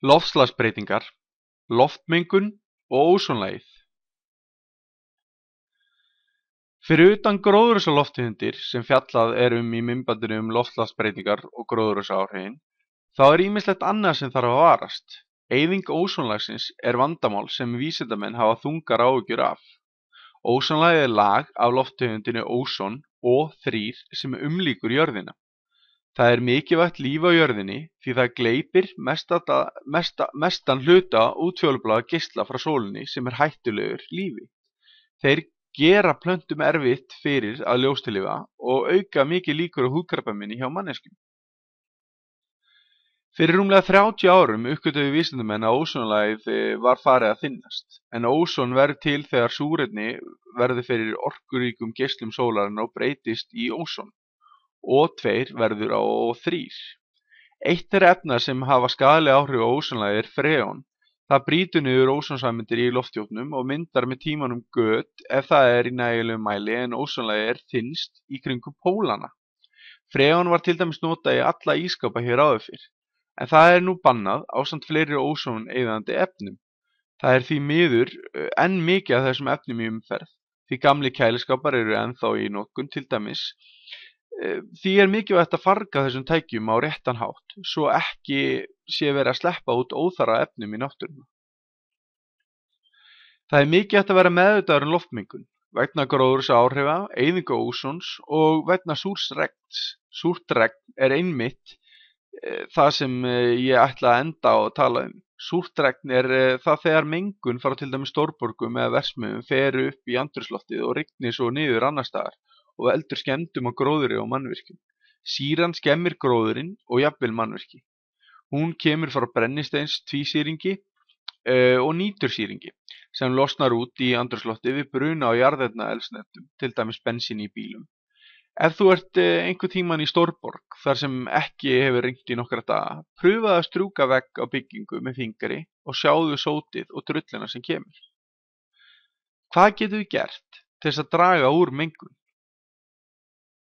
Loftslagsbreytingar, loftmengun og ósonlagið. Fyrir utan gróðurhúsalofttegundir sem fjallað er í myndbandinu loftslagsbreytingar og gróðurhúsaáhrifin, þá er ýmislegt annað sem þarf að varast. Eyðing ósonlagsins er vandamál sem vísindamenn hafa þungar áhyggjur af. Ósonlagið er lag af lofttegundinni óson O3 sem umlykur jörðina. Það er mikilvægt líf á jörðinni því það gleypir mestan hluta útfjólubláa geisla frá sólinni sem er hættulegur lífi. Þeir gera plöntum erfitt fyrir að ljóstillífa og auka mikið líkur á húðkrabbameini hjá manneskjum. Fyrir rúmlega 30 árum uppgötvuðu vísindamenn að ósonlagið var farið að þynnast, en óson verður til þegar súrefni verður fyrir orkuríkum geislum sólarinnar og breytist í óson. O2 verður á O3. Eitt þeirra efna sem hafa skaðleg áhrif á ósonlagið er freon. Það brýtur niður ósonsameindir í lofthjúpnum og myndar með tímanum göt ef það er í nægilegum mæli en ósonlagið er þynnst í kringum pólana. Freon var til dæmis notað í alla ískápa hér áður fyrr, en það er nú bannað ásamt fleiri ósoneyðandi efnum. Það er því miður enn mikið af þessum efnum í umferð, því gamlir kæliskápar eru ennþá í notkun til dæmis. Því er mikilvægt að farga þessum tækjum á réttan hátt, svo ekki sé verið að sleppa út óþarfa efnum í náttúruna. Það er mikilvægt að vera meðvitaður um loftmengun, vegna gróðurhúsaáhrifa, eyðingu ósons og vegna súrs regns. Súrt regn er einmitt það sem ég ætla að enda á að tala um. Súrt regn er það þegar mengun frá til dæmis stórborgum eða verksmiðjum fer upp í andrúmsloftið og rignir svo niður annars staðar og veldur skemmdum á gróðri og mannvirkjum. Sýran skemmir gróðurinn og jafnvel mannvirki. Hún kemur frá brennisteinstvísýringi og nítursýringi sem losnar út í andrúmsloftið við bruna á jarðefnaeldsneytum, til dæmis bensín í bílum. Ef þú ert einhvern tímann í stórborg þar sem ekki hefur rignt í nokkra daga, prufaðu að strjúka vegg á byggingu með fingri og sjáðu sótið og drulluna sem kemur. Hvað getum við gert til þess að draga úr mengun?